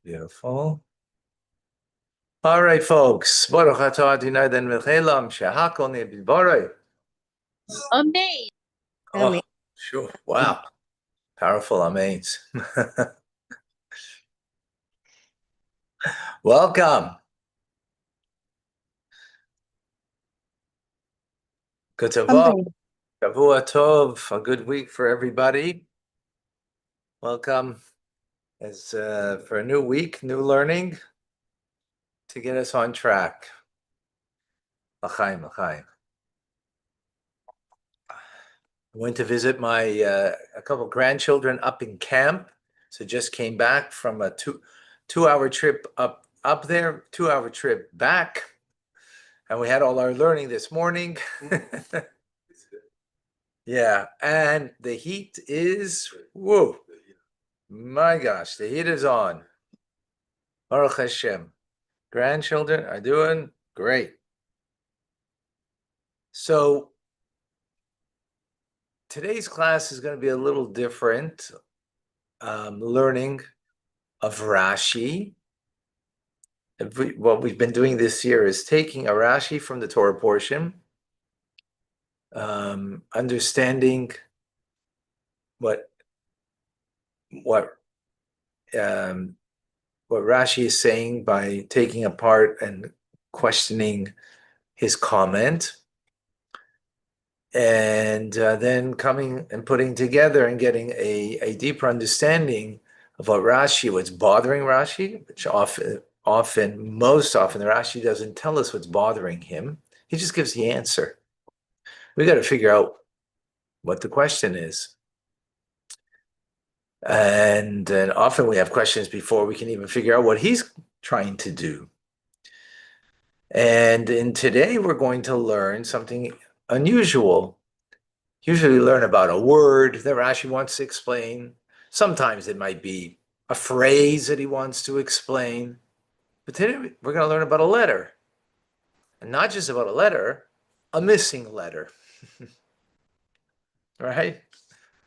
Beautiful. All right, folks. Baruch atah Adonai den v'chelam shehakol neh b'dvaroi. Amen. Oh, sure. Wow. Powerful amens. Welcome. Good Tavah. Shavua Tov. A good week for everybody. Welcome as for a new week, new learning to get us on track. L'chaim, l'chaim. I went to visit my a couple grandchildren up in camp. So just came back from a two-hour trip up there, 2-hour trip back, and we had all our learning this morning. Yeah, and the heat is whoa, my gosh, the heat is on. Baruch Hashem. Grandchildren are doing great. So today's class is going to be a little different. Learning of Rashi. What we've been doing this year is taking a Rashi from the Torah portion, understanding what Rashi is saying by taking apart and questioning his comment, and then coming and putting together and getting a deeper understanding of what Rashi, what's bothering Rashi, which most often the Rashi doesn't tell us what's bothering him. He just gives the answer. We got to figure out what the question is. And often we have questions before we can even figure out what he's trying to do. And today we're going to learn something unusual. Usually we learn about a word that Rashi wants to explain. Sometimes it might be a phrase that he wants to explain. But today we're going to learn about a letter. And not just about a letter, a missing letter. Right?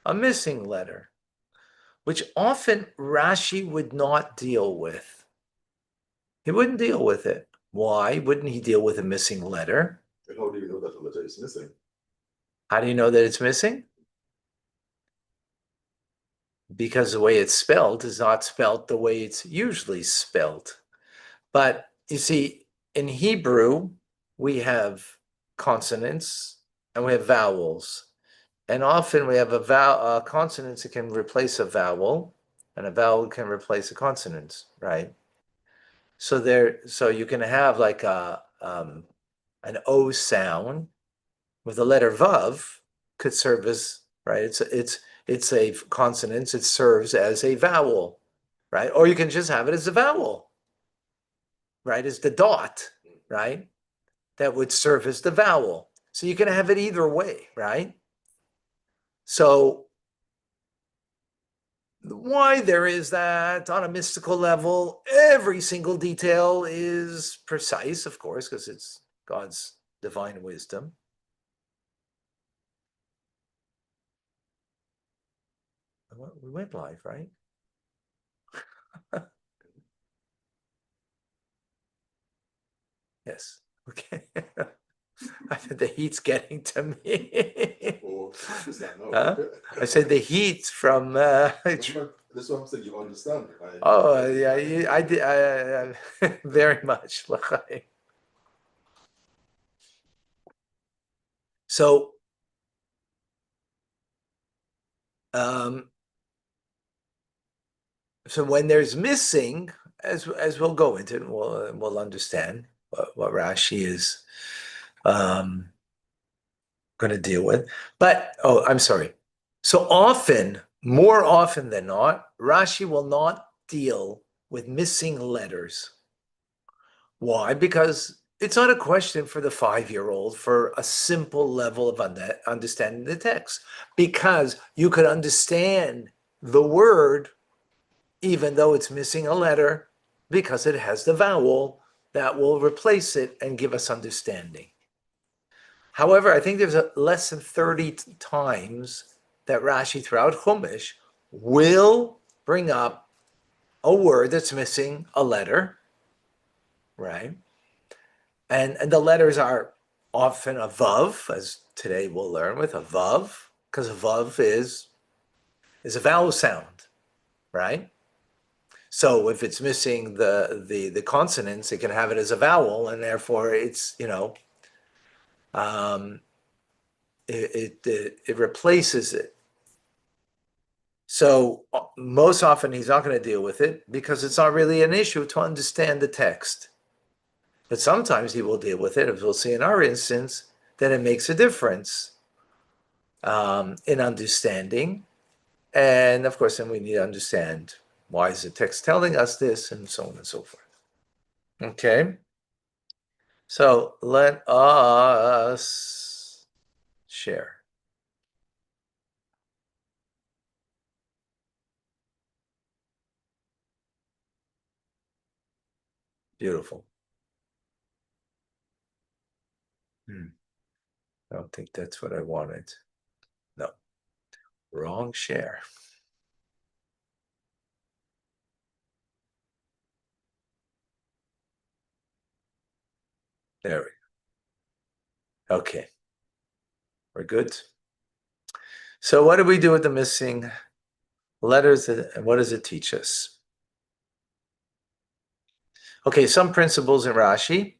A missing letter, which often Rashi would not deal with. He wouldn't deal with it. Why wouldn't he deal with a missing letter? And how do you know that the letter is missing? How do you know that it's missing? Because the way it's spelled is not spelled the way it's usually spelled. But you see, in Hebrew, we have consonants and we have vowels. And often we have a consonant that can replace a vowel, and a vowel can replace a consonant, right? So you can have like an O sound with the letter Vav could serve as, right? It's a consonant. It serves as a vowel, right? Or you can just have it as a vowel, right? As the dot, right? That would serve as the vowel. So you can have it either way, right? So why there is that on a mystical level, every single detail is precise, of course, because it's God's divine wisdom. We went live, right? Yes. Okay. I said the heat's getting to me. Huh? I said the heat from. This is what I'm saying. You understand? Oh yeah, I did. Very much. So, so when there's missing, as we'll go into, it, we'll understand what Rashi is going to deal with. But I'm sorry. So often, more often than not, Rashi will not deal with missing letters. Why? Because it's not a question for the 5-year-old for a simple level of understanding the text. Because you could understand the word even though it's missing a letter, because it has the vowel that will replace it and give us understanding. However, I think there's less than 30 times that Rashi throughout Chumash will bring up a word that's missing a letter, right? And the letters are often a vav, as today we'll learn with a vav, because a vav is a vowel sound, right? So if it's missing the consonants, it can have it as a vowel, and therefore it's, it replaces it. So most often he's not going to deal with it because it's not really an issue to understand the text. But sometimes he will deal with it, as we'll see in our instance, that it makes a difference in understanding. And of course, then we need to understand why is the text telling us this, and so on and so forth. Okay. So let us share. Beautiful. I don't think that's what I wanted. No. Wrong share. There we go. Okay. We're good. So what do we do with the missing letters, and what does it teach us? Okay, some principles in Rashi.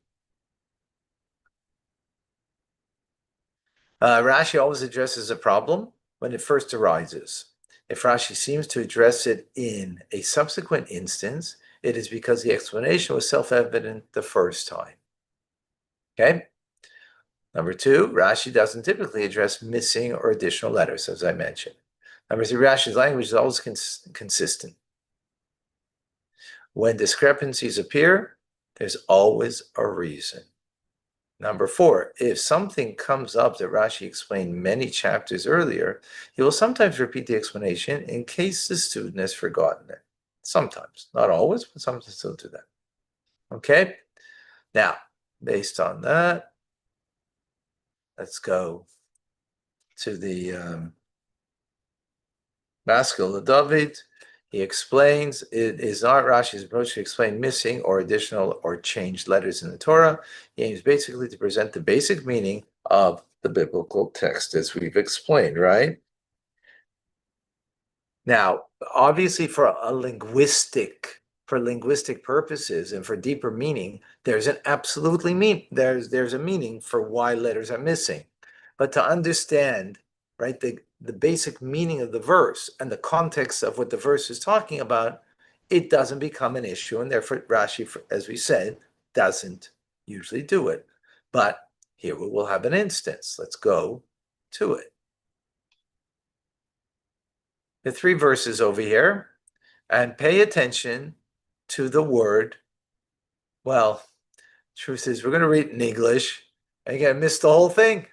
Rashi always addresses a problem when it first arises. If Rashi seems to address it in a subsequent instance, it is because the explanation was self-evident the first time. Okay? Number two, Rashi doesn't typically address missing or additional letters, as I mentioned. Number three, Rashi's language is always consistent. When discrepancies appear, there's always a reason. Number four, if something comes up that Rashi explained many chapters earlier, he will sometimes repeat the explanation in case the student has forgotten it. Sometimes, not always, but sometimes he'll do that. Okay? Now, based on that, let's go to the Maskil David. He explains it is not Rashi's approach to explain missing or additional or changed letters in the Torah. He aims basically to present the basic meaning of the biblical text, as we've explained, right? Now, obviously, for linguistic purposes and for deeper meaning, there's an there's a meaning for why letters are missing. But to understand, right, the basic meaning of the verse and the context of what the verse is talking about, it doesn't become an issue, and therefore Rashi, as we said, doesn't usually do it. But here we will have an instance. Let's go to it. The three verses over here, and pay attention to the word. Well, truth is, we're going to read it in English, and you're going to miss the whole thing.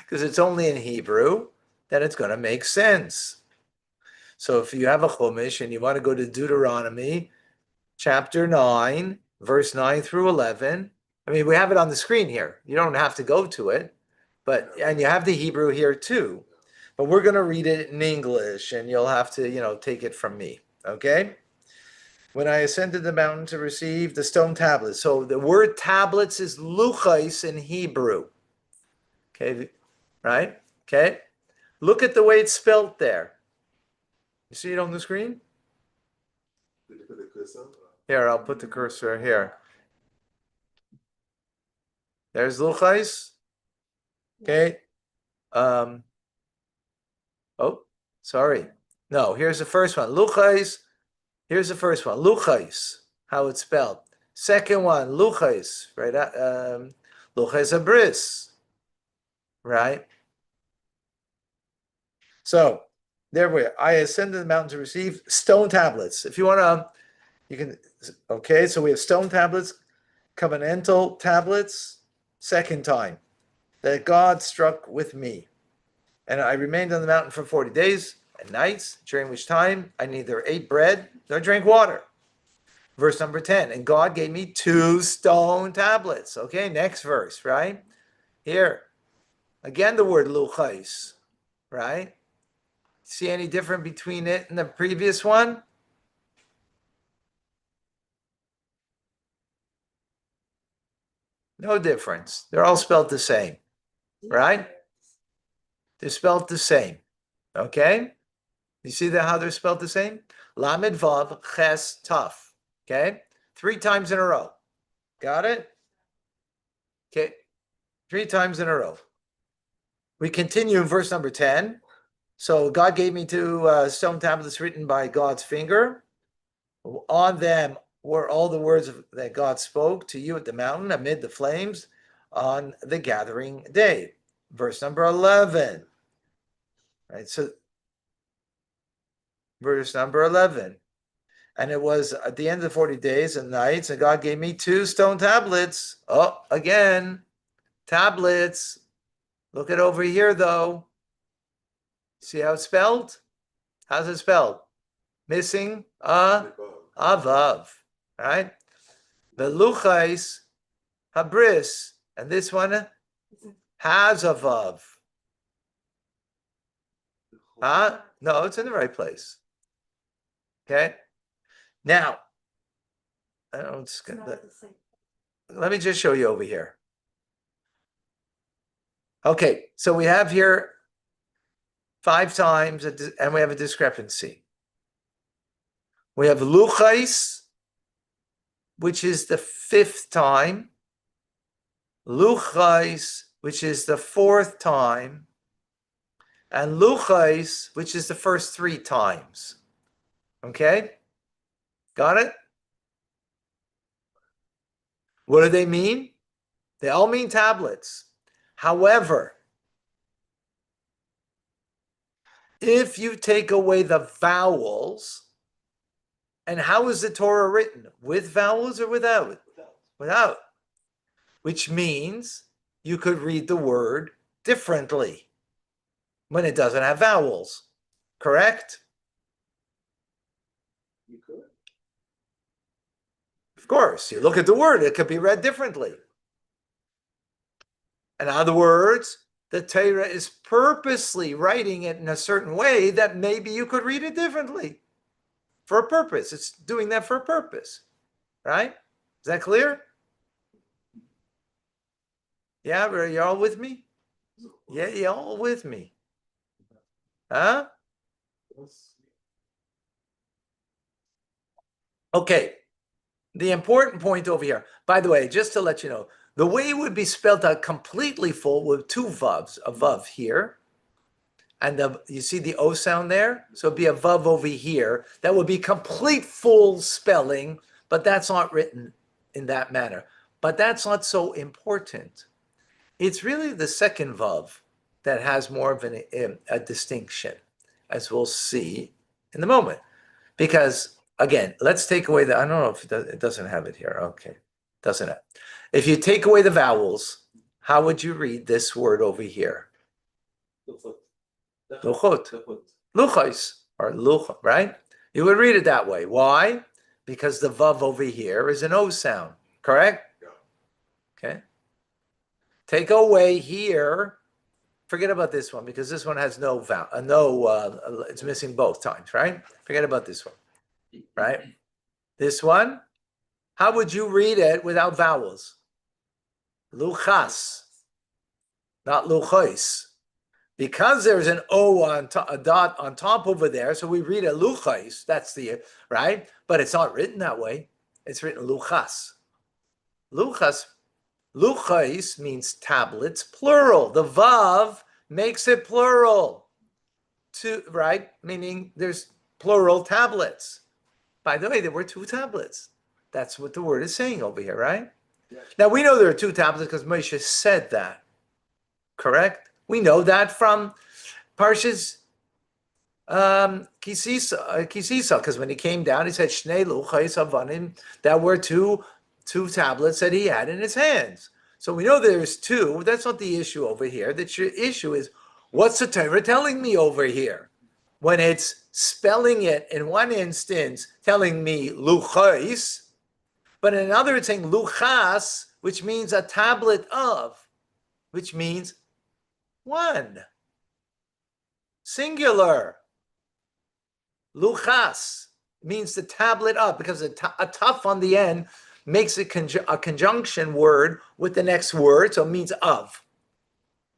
Because it's only in Hebrew, then it's going to make sense. So if you have a Chumash and you want to go to Deuteronomy, chapter 9, verse 9 through 11, I mean, we have it on the screen here. You don't have to go to it, and you have the Hebrew here too. But we're going to read it in English, and you'll have to, take it from me, okay? When I ascended the mountain to receive the stone tablets. So the word tablets is luchais in Hebrew. Okay, right? Okay. Look at the way it's spelled there. You see it on the screen? Did you put the cursor? Here, I'll put the cursor here. There's luchais. Okay. Oh, sorry. No, here's the first one. Luchais. Here's the first one. Luchais. How it's spelled. Second one, luchais. Right? Luchais abris. Right? So there we are. I ascended the mountain to receive stone tablets. If you want to, you can. Okay, so we have stone tablets, covenantal tablets. Second time that God struck with me, and I remained on the mountain for 40 days and nights, during which time I neither ate bread nor drank water. Verse number 10, and God gave me 2 stone tablets. Okay, next verse, right? Here, again the word luchais, right? See any difference between it and the previous one? No difference. They're all spelled the same, right? They're spelled the same. Okay? You see how they're spelled the same? Lamed Vav Ches Taf. Okay? 3 times in a row. Got it? Okay. 3 times in a row. We continue in verse number 10. So God gave me 2 stone tablets written by God's finger. On them were all the words that God spoke to you at the mountain amid the flames on the gathering day. Verse number 11. Right, so verse number 11. And it was at the end of the 40 days and nights, and God gave me 2 stone tablets. Oh, again, tablets. Look at over here, though. See how it's spelled? How's it spelled? Missing a vav, right? The luchais habris, and this one has a vav. No, it's in the right place. Okay. Now, let me just show you over here. Okay, so we have here 5 times, and we have a discrepancy. We have luchais, which is the 5th time. Luchais, which is the 4th time. And luchais, which is the first 3 times. Okay? Got it? What do they mean? They all mean tablets. However, if you take away the vowels, and how is the Torah written? With vowels or without? Without. Which means you could read the word differently when it doesn't have vowels. Correct? You could. Of course. You look at the word, it could be read differently. In other words, the Torah is purposely writing it in a certain way that maybe you could read it differently for a purpose. It's doing that for a purpose, right? Is that clear? Yeah, are you all with me? Yeah, you all with me? Huh? Okay. The important point over here, by the way, just to let you know, the way it would be spelled out completely full with 2 vavs, a vav here, and you see the O sound there? So it'd be a vav over here. That would be complete full spelling, but that's not written in that manner. But that's not so important. It's really the second vav that has more of a distinction, as we'll see in a moment. Because, again, let's take away I don't know if it doesn't have it here. Okay, doesn't it? If you take away the vowels, how would you read this word over here? Luchot. Luchos, or luch, right? You would read it that way. Why? Because the vav over here is an O sound, correct? Okay. Take away here. Forget about this one because this one has no vowel. It's missing both times, right? Forget about this one, right? This one, how would you read it without vowels? Luchas, not luchos. Because there's an O on top, a dot on top over there, so we read it luchos. That's the right, but it's not written that way. It's written luchas. Luchas. Luchais means tablets, plural. The vav makes it plural. Right? Meaning there's plural tablets. By the way, there were 2 tablets. That's what the word is saying over here, right? Yeah. Now we know there are 2 tablets because Moshe said that. Correct? We know that from Parshas Kisisa, because when he came down, he said, Shnei luchais avanim, that were two tablets that he had in his hands. So we know there's 2. That's not the issue over here. The issue is, what's the Torah telling me over here? When it's spelling it in one instance, telling me luchais, but in another it's saying luchas, which means a tablet of, which means 1. Singular. Luchas means the tablet of, because a tough on the end makes a conjunction word with the next word, so it means of.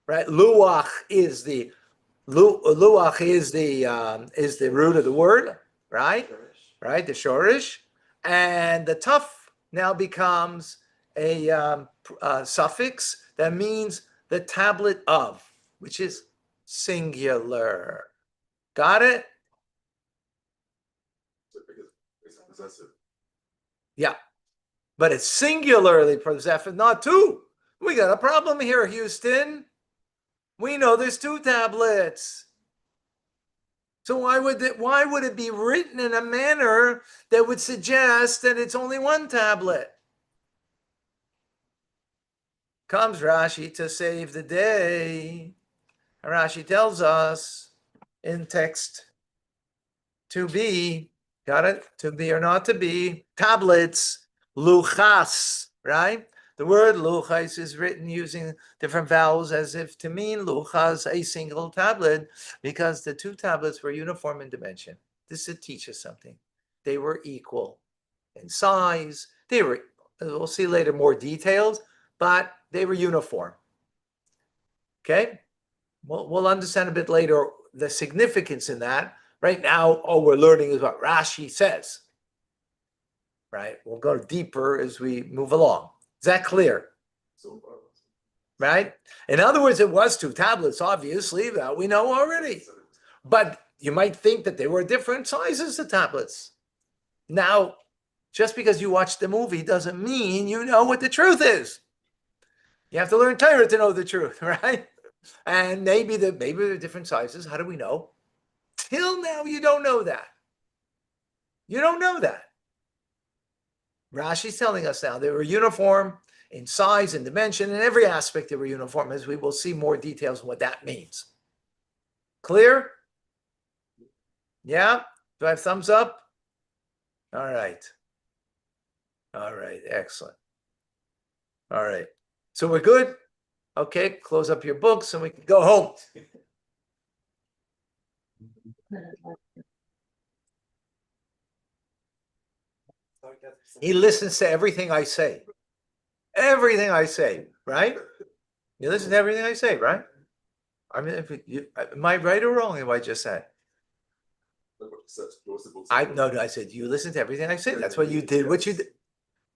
Right? Luach is the luach is the root of the word, right? Right, the shorish, and the tough now becomes a suffix that means the tablet of, which is singular. Got it? It's possessive. Yeah, but it's singularly possessive, not two. We got a problem here, Houston. We know there's two tablets. So why would it be written in a manner that would suggest that it's only one tablet? Comes Rashi to save the day. Rashi tells us in text to be, got it? To be or not to be, tablets, luchas, right? The word luchas is written using different vowels as if to mean luchas, a single tablet, because the two tablets were uniform in dimension. This should teach us something. They were equal in size. We'll see later more details, but they were uniform. Okay? We'll understand a bit later the significance in that. Right now, all we're learning is what Rashi says. Right? We'll go deeper as we move along. Is that clear? So far. Right? In other words, it was two tablets, obviously, that we know already. But you might think that they were different sizes of tablets. Now, just because you watched the movie doesn't mean you know what the truth is. You have to learn Torah to know the truth, right? And maybe they're different sizes. How do we know? Till now, you don't know that. You don't know that. Rashi's telling us now they were uniform in size and dimension, in every aspect they were uniform, as we will see more details on what that means. Clear? Yeah? Do I have thumbs up? All right. All right, excellent. All right. So we're good? Okay, close up your books and we can go home. He listens to everything I say. Everything I say, right? You listen to everything I say, right? I mean, am I right or wrong in what I just said? I said you listen to everything I say. That's what you did. What you did.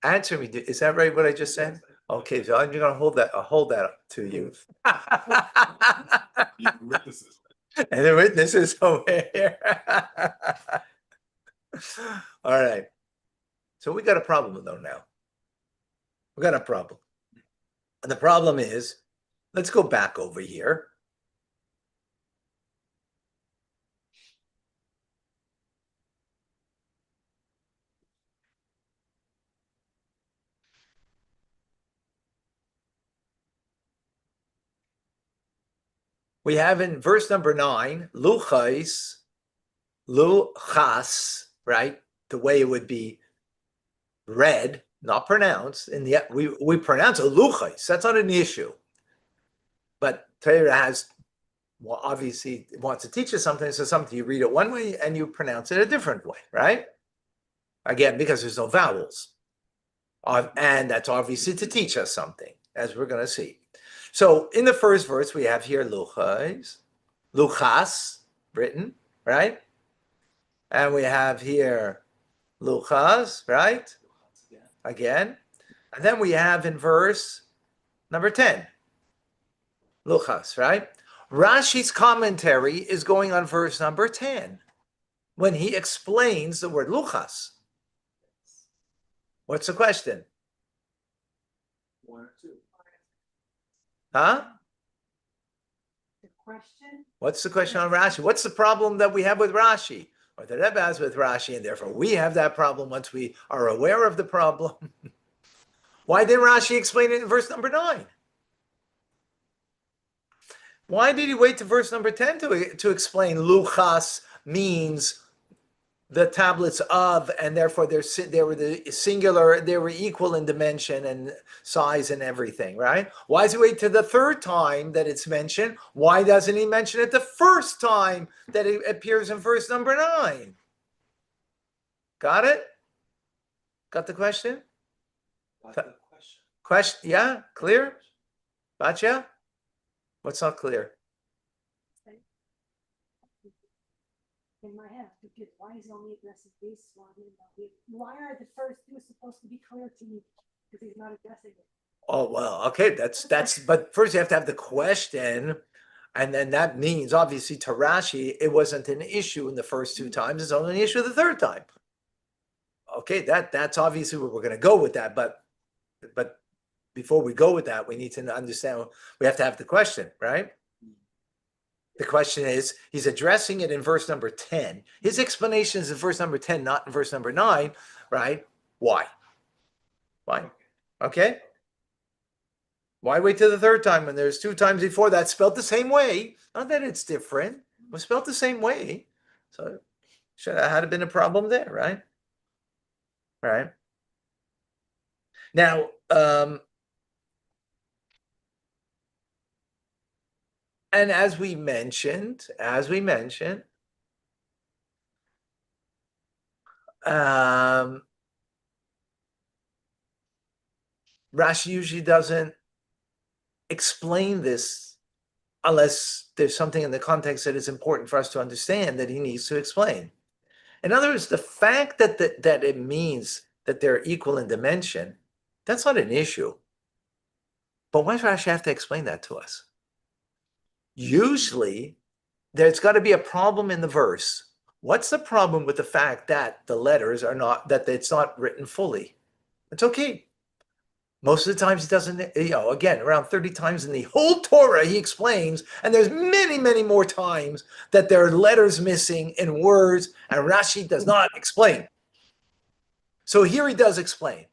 Answer me. Is that right? What I just said? Okay, so I'm gonna hold that. I'll hold that up to you. Witnesses. And the witnesses over here. All right. So we got a problem though now. We got a problem. And the problem is, let's go back over here. We have in verse number 9, luchas, right? The way it would be read, not pronounced. And yet we pronounce it luchas. That's not an issue. But Torah obviously wants to teach us something. So something you read it one way and you pronounce it a different way, right? Again, because there's no vowels. And that's obviously to teach us something, as we're going to see. So in the first verse, we have here luchas, written, right? And we have here luchas, right? Again. And then we have in verse number 10, luchas, right? Rashi's commentary is going on verse number 10 when he explains the word luchas. What's the question? One or two. Huh? The question? What's the question on Rashi? What's the problem that we have with Rashi? Or the Rebbe has with Rashi, and therefore we have that problem once we are aware of the problem. Why didn't Rashi explain it in verse number 9? Why did he wait to verse number 10 to explain luchas means the tablets of, and therefore they were the singular, they were equal in dimension and size and everything, right? Why does he wait to the third time that it's mentioned? Why doesn't he mention it the first time that it appears in verse number 9? Got it? Got the question? Got the question. Question, yeah, clear? Gotcha? What's not clear? In my head, because why is he only addressing this one? Why are the first two supposed to be clear to me? Because he's not addressing it. Oh, well, okay, but first you have to have the question. And then that means obviously to Rashi, it wasn't an issue in the first two times, it's only an issue the third time. Okay, that's obviously where we're gonna go with that, but before we go with that, we need to understand, we have to have the question, right? The question is, he's addressing it in verse number 10. His explanation is in verse number 10, not in verse number 9, right? Why? Why? Okay? Why wait till the third time when there's two times before that spelled the same way? Not that it's different, it was spelled the same way. So should have been a problem there, right? Right. Now, and as we mentioned, Rashi usually doesn't explain this unless there's something in the context that is important for us to understand that he needs to explain. In other words, the fact that that it means that they're equal in dimension, that's not an issue. But why does Rashi have to explain that to us? Usually, there's got to be a problem in the verse. What's the problem with the fact that the letters are not, that it's not written fully? It's okay. Most of the times he doesn't, again, around 30 times in the whole Torah, he explains, and there's many, many more times that there are letters missing in words, and Rashi does not explain. So here he does explain.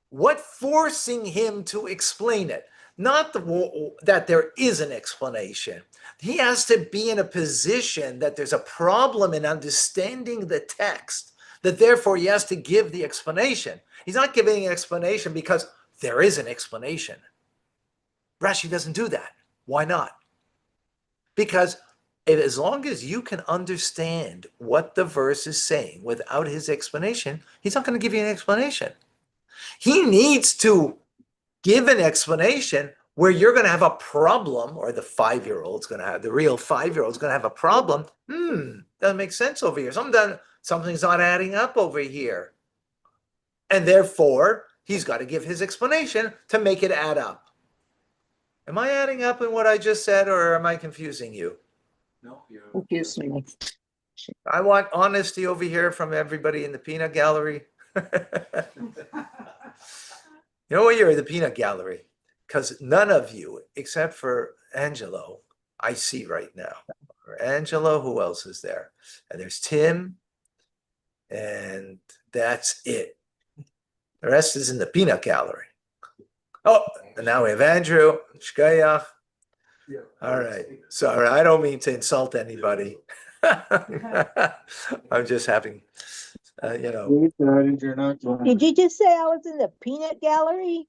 What forcing him to explain it? Not that there is an explanation. He has to be in a position that there's a problem in understanding the text, that therefore he has to give the explanation. He's not giving an explanation because there is an explanation. Rashi doesn't do that. Why not? Because as long as you can understand what the verse is saying without his explanation, he's not going to give you an explanation. He needs to give an explanation where you're going to have a problem, or the 5-year-old's going to have, the real 5-year-old's going to have a problem. Doesn't make sense over here. Something's not adding up over here. And therefore, he's got to give his explanation to make it add up. Am I adding up in what I just said, or am I confusing you? No, you're. Confused me. I want honesty over here from everybody in the peanut gallery. You know what, you're in the peanut gallery, because none of you, except for Angelo, I see right now. Or Angelo, who else is there? And there's Tim, and that's it. The rest is in the peanut gallery. Oh, and now we have Andrew, Shkayach. Yeah. All right. Sorry, I don't mean to insult anybody. I'm just having, Did you just say I was in the peanut gallery?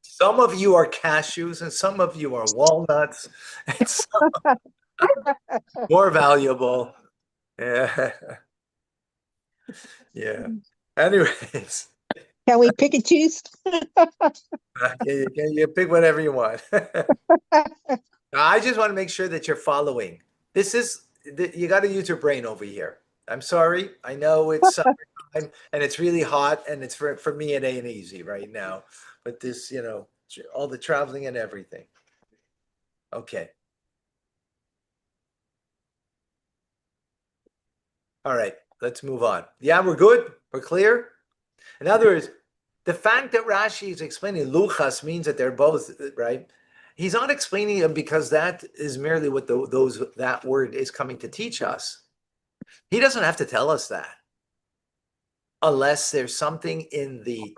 Some of you are cashews and some of you are walnuts. It's more valuable. Yeah. Yeah. Anyways, Can we pick and choose? you pick whatever you want. I just want to make sure that you're following. You got to use your brain over here. I'm sorry. I know it's summertime and it's really hot, and it's for me, it ain't easy right now. But this, all the traveling and everything. Okay. All right, let's move on. Yeah, we're good. We're clear. In other words, the fact that Rashi is explaining luchas means that they're both, right? He's not explaining them because that is merely what that word is coming to teach us. He doesn't have to tell us that unless there's something in the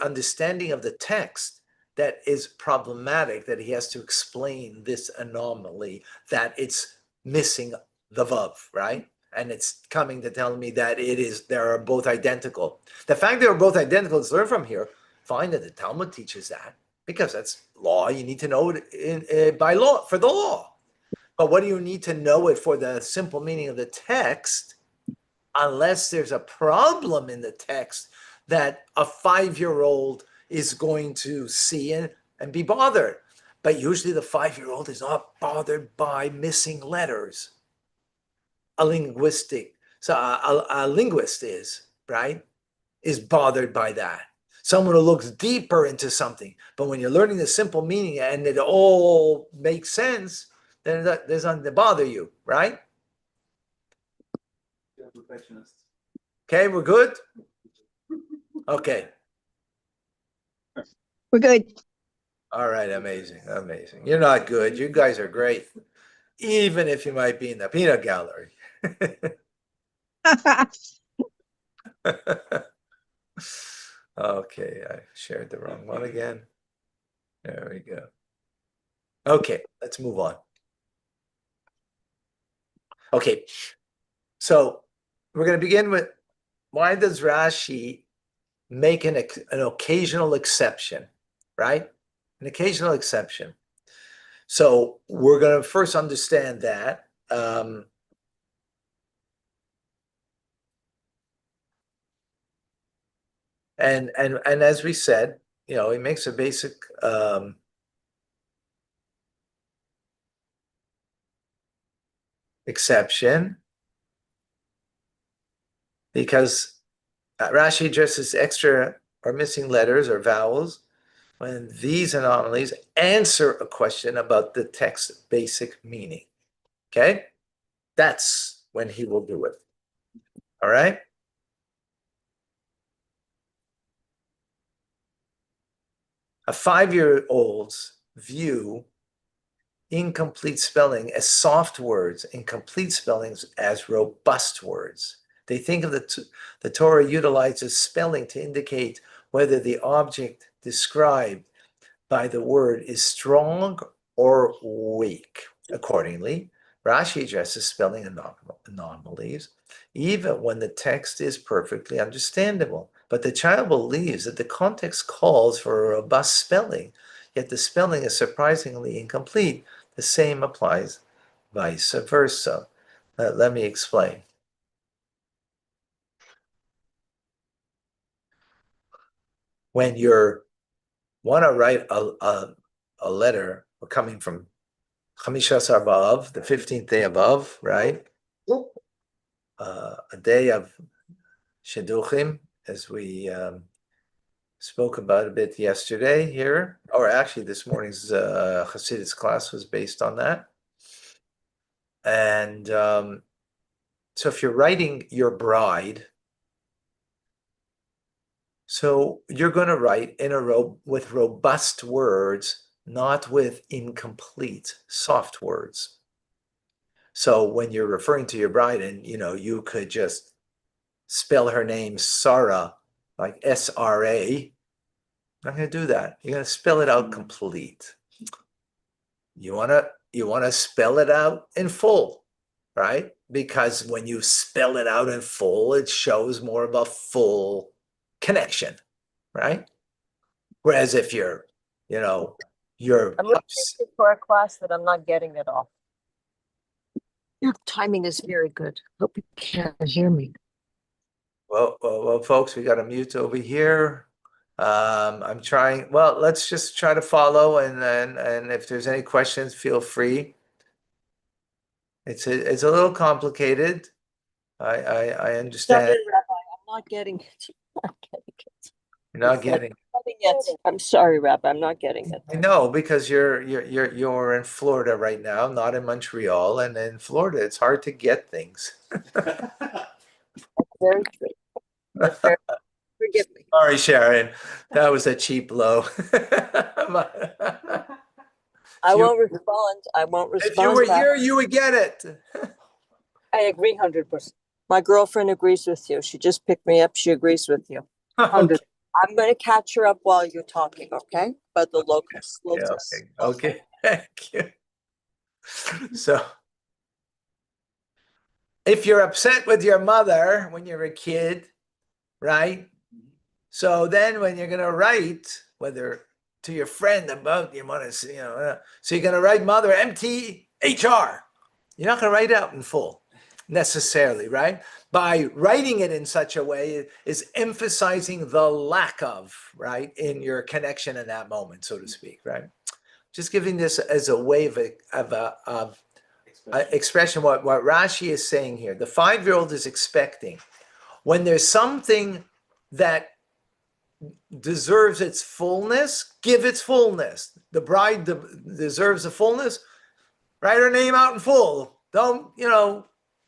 understanding of the text that is problematic, that he has to explain this anomaly, that it's missing the vav, right? And it's coming to tell me that they are both identical. The fact they are both identical is learned from here. Fine that the Talmud teaches that, because that's law. You need to know it by law, for the law. But what do you need to know it for the simple meaning of the text? Unless there's a problem in the text that a 5-year-old is going to see and be bothered. But usually the 5-year-old is not bothered by missing letters. A linguist is, right? Is bothered by that. Someone who looks deeper into something. But when you're learning the simple meaning and it all makes sense, then there's nothing to bother you, right? You're a perfectionist. Okay, we're good? Okay. We're good. All right, amazing, amazing. You're not good. You guys are great. Even if you might be in the peanut gallery. Okay, I shared the wrong one again. There we go. Okay, let's move on. Okay, so we're going to begin with, why does Rashi make an occasional exception, right? An occasional exception. So we're going to first understand that. And as we said, he makes a basic exception because Rashi addresses extra or missing letters or vowels when these anomalies answer a question about the text's basic meaning. Okay? That's when he will do it. All right? A 5-year-old's view incomplete spelling as soft words and complete spellings as robust words. They think of the Torah utilizes spelling to indicate whether the object described by the word is strong or weak. Accordingly, Rashi addresses spelling anomalies even when the text is perfectly understandable. But the child believes that the context calls for a robust spelling, yet the spelling is surprisingly incomplete. The same applies vice versa. Let me explain. When you want to write a letter coming from Chamishasar B'Av, the 15th day of Av, right? A day of Shidduchim, as we spoke about a bit yesterday here, or actually this morning's Hasidus class was based on that. And so if you're writing your bride, so you're going to write in a row with robust words, not with incomplete, soft words. So when you're referring to your bride and, you could just spell her name Sarah, like S-R-A, not going to do that. You're going to spell it out complete. You want to spell it out in full, right? Because when you spell it out in full, it shows more of a full connection, right? Whereas if you're I'm listening to our class that I'm not getting it all. Your timing is very good. Hope you can hear me. Well, folks, we got a mute over here. I'm trying. Well, let's just try to follow, and if there's any questions, feel free. It's a little complicated. I understand. Sorry, Rabbi, I'm not getting it. You're not getting. I'm sorry, Rabbi, I'm not getting it. I know, because you're in Florida right now, not in Montreal, and in Florida it's hard to get things. Very true. Forgive me. Sorry, Sharon, that was a cheap blow. I won't respond. If you were here, you would get it. I agree 100%. My girlfriend agrees with you. She just picked me up. She agrees with you. 100. I'm going to catch her up while you're talking, okay? About the locusts. Okay. Thank you. So, if you're upset with your mother when you're a kid, right? So then when you're going to write, whether to your friend about you want to, so you're going to write mother, MTHR, You're not going to write it out in full necessarily, right? By writing it in such a way is emphasizing the lack of, right, in your connection in that moment, so to speak, right? Just giving this as a way of expression what Rashi is saying here. The 5-year-old is expecting when there's something that deserves its fullness, give its fullness. The bride deserves the fullness, write her name out in full. Don't,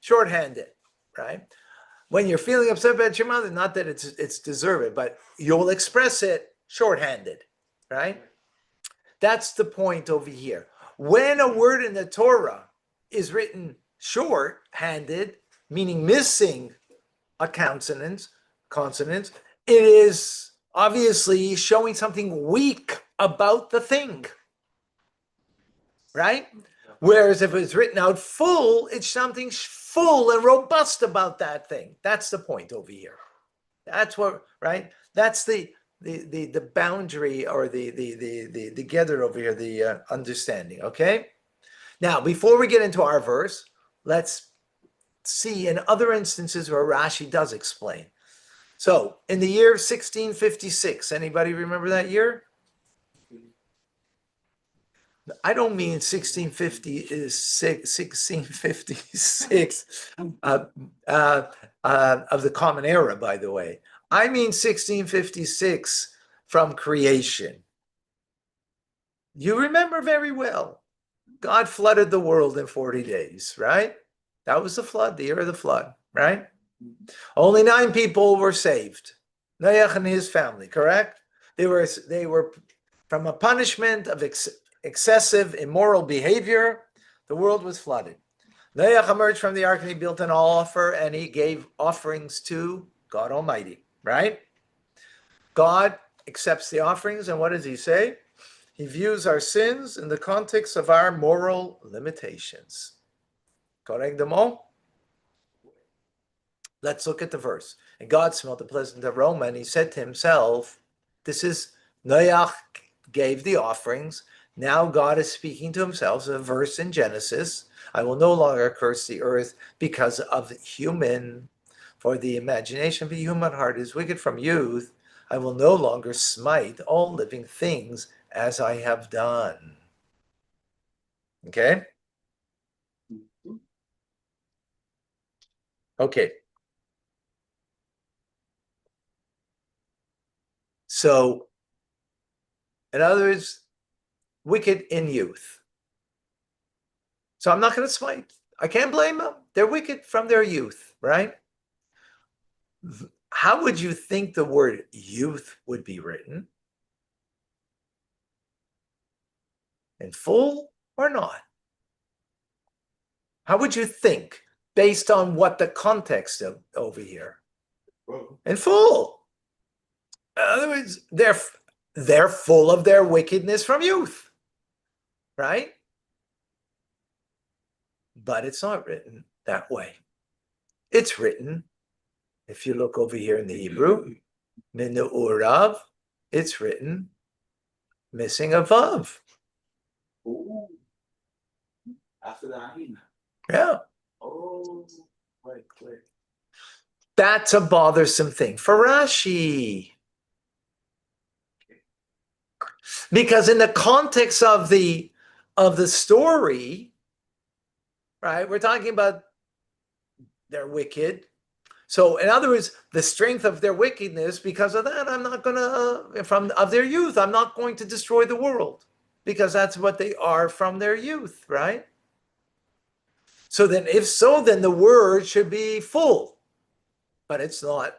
shorthand it, right? When you're feeling upset about your mother, not that it's deserved, but you'll express it shorthanded, right? That's the point over here. When a word in the Torah is written short-handed, meaning missing a consonant, it is obviously showing something weak about the thing, right? Whereas if it's written out full, it's something full and robust about that thing. That's the point over here. That's what, right? That's the boundary or the gather over here, the understanding. Okay. Now, before we get into our verse, let's see in other instances where Rashi does explain. So, in the year 1656, anybody remember that year? I don't mean 1656 of the Common Era, by the way. I mean 1656 from creation. You remember very well. God flooded the world in 40 days, right? That was the flood, the year of the flood, right? Only 9 people were saved. Noach and his family, correct? They were from a punishment of excessive immoral behavior. The world was flooded. Noach emerged from the ark and he built an altar and he gave offerings to God Almighty, right? God accepts the offerings, and what does he say? He views our sins in the context of our moral limitations. Correct them all? Let's look at the verse. And God smelled the pleasant aroma, and he said to himself, this is Noach gave the offerings. Now God is speaking to himself. A verse in Genesis. I will no longer curse the earth because of the human, for the imagination of the human heart is wicked from youth. I will no longer smite all living things as I have done. Okay? Okay. So, in other words, wicked in youth. So I'm not going to smite. I can't blame them. They're wicked from their youth, right? How would you think the word youth would be written? In full or not? How would you think based on what the context of over here? In full. In other words, they're full of their wickedness from youth, right? But it's not written that way. It's written, if you look over here in the Hebrew, Minu'urav, it's written missing a vav. Oh, after the Ahin. Yeah. Oh, right. That's a bothersome thing for Rashi. Because in the context of the story, right, we're talking about they're wicked. So in other words, the strength of their wickedness, because of that, I'm not going to, of their youth, I'm not going to destroy the world. Because that's what they are from their youth, right? So then, if so, then the word should be full. But it's not.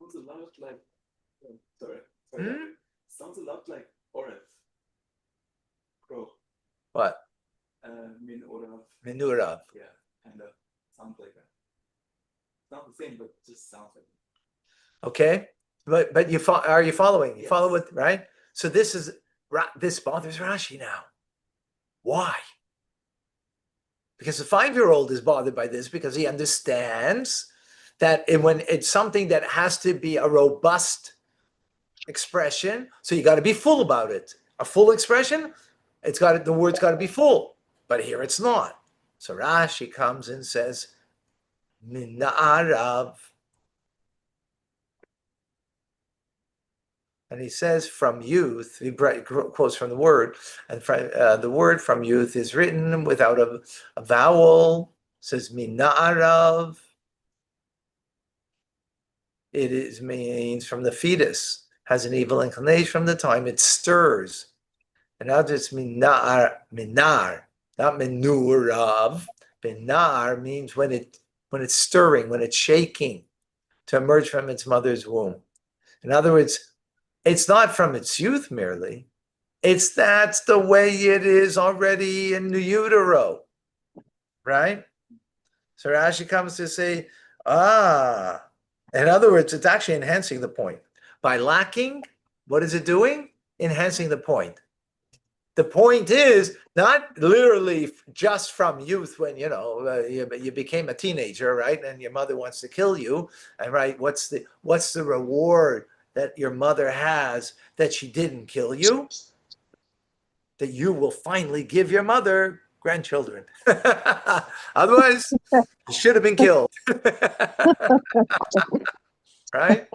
Sounds a lot like, sorry. Hmm? Sounds a lot like Oreth. Crow. What? Min Orav. Menurav. Yeah, kind of sounds like that. Not the same, but just sounds like it. Okay? But are you following? You Yes. follow what, right? So this bothers Rashi now. Why? Because the 5-year-old is bothered by this because he understands that when it's something that has to be a robust expression, so you got to be full about it. A full expression, the word's got to be full. but here it's not. So Rashi comes and says, Mina'arav. And he says from youth, he quotes from the word, and the word from youth is written without a vowel, says Mina'arav. It means from the fetus, has an evil inclination from the time it stirs. And now it's minar, not menurav. Minar means when it's stirring, when it's shaking to emerge from its mother's womb. In other words, it's not from its youth merely. That's the way it is already in the utero, right? So Rashi comes to say, in other words, it's actually enhancing the point. By lacking, what is it doing? Enhancing the point. The point is not literally just from youth when you became a teenager, right? And your mother wants to kill you, and right, what's the reward that your mother has that she didn't kill you? That you will finally give your mother grandchildren. Otherwise, you should have been killed. Right?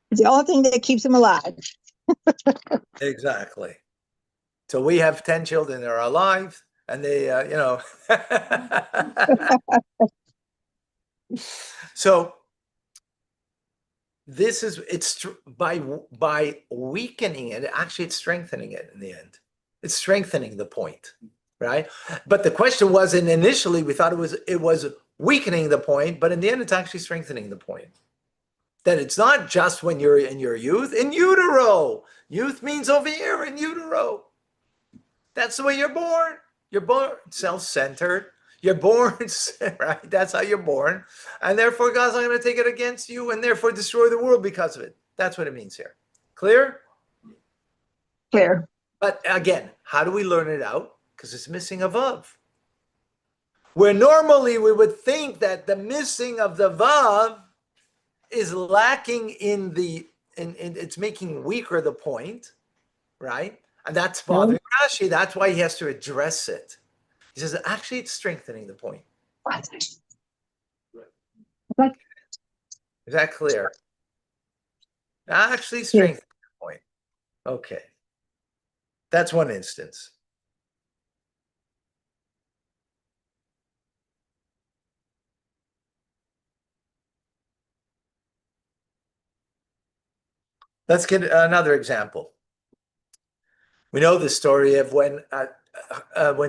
It's the only thing that keeps them alive. Exactly. So we have 10 children that are alive, and they, So it's by weakening it, actually it's strengthening it in the end. It's strengthening the point, right? But the question wasn't initially, we thought it was weakening the point, but in the end, it's actually strengthening the point. That it's not just when you're in your youth, in utero. Youth means over here in utero. That's the way you're born. You're born self-centered. You're born, right? That's how you're born. And therefore, God's not going to take it against you and therefore destroy the world because of it. That's what it means here. Clear? Clear. But again, how do we learn it out? Because it's missing a vav. Where normally we would think that the missing of the vav is lacking in it's making weaker the point, right? And that's bothering Rashi. That's why he has to address it. He says, actually, it's strengthening the point. Is that clear? Actually strengthening the point. Okay. That's one instance. Let's get another example. We know the story of when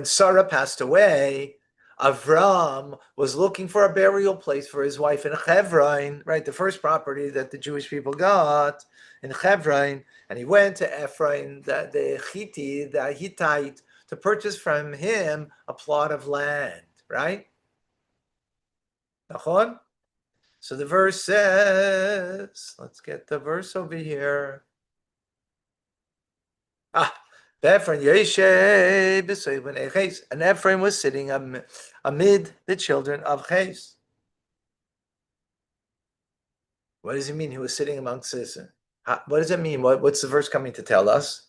Sarah passed away, Avram was looking for a burial place for his wife in Hebron, right? The first property that the Jewish people got in Hebron. And he went to Ephraim, the Hittite, to purchase from him a plot of land, right? So the verse says, let's get the verse over here. And Ephraim was sitting amid the children of Ches. What does it mean he was sitting amongst citizens? What does it mean? What's the verse coming to tell us?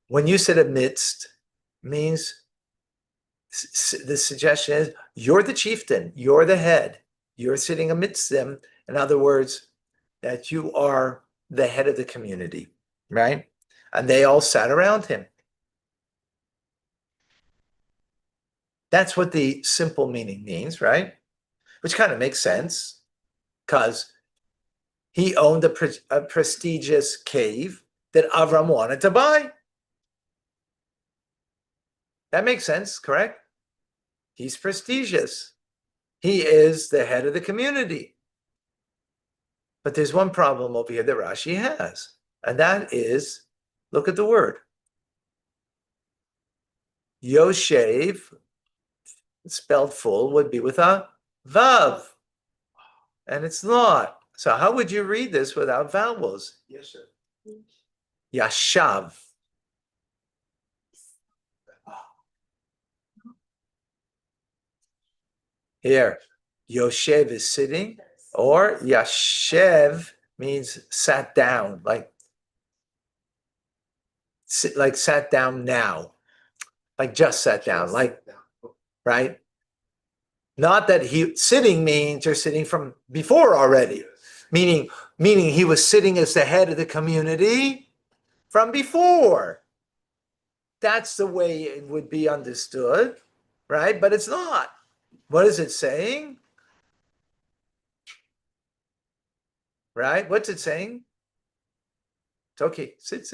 When you said amidst, means the suggestion is you're the chieftain, you're the head, you're sitting amidst them. In other words, that you are the head of the community, right? And they all sat around him. That's what the simple meaning means, right? Which kind of makes sense because he owned a prestigious cave that Avram wanted to buy. That makes sense, correct? He's prestigious. He is the head of the community. But there's one problem over here that Rashi has, and that is, look at the word. Yoshev, spelled full, would be with a vav, and it's not. So how would you read this without vowels? Yashav. Here, Yoshev is sitting, or Yashev means sat down, like sat down now. like just sat down, like, right? Not that sitting means you're sitting from before already, meaning he was sitting as the head of the community from before. That's the way it would be understood, right? But it's not. What is it saying? Right? What's it saying? It's okay. Sit.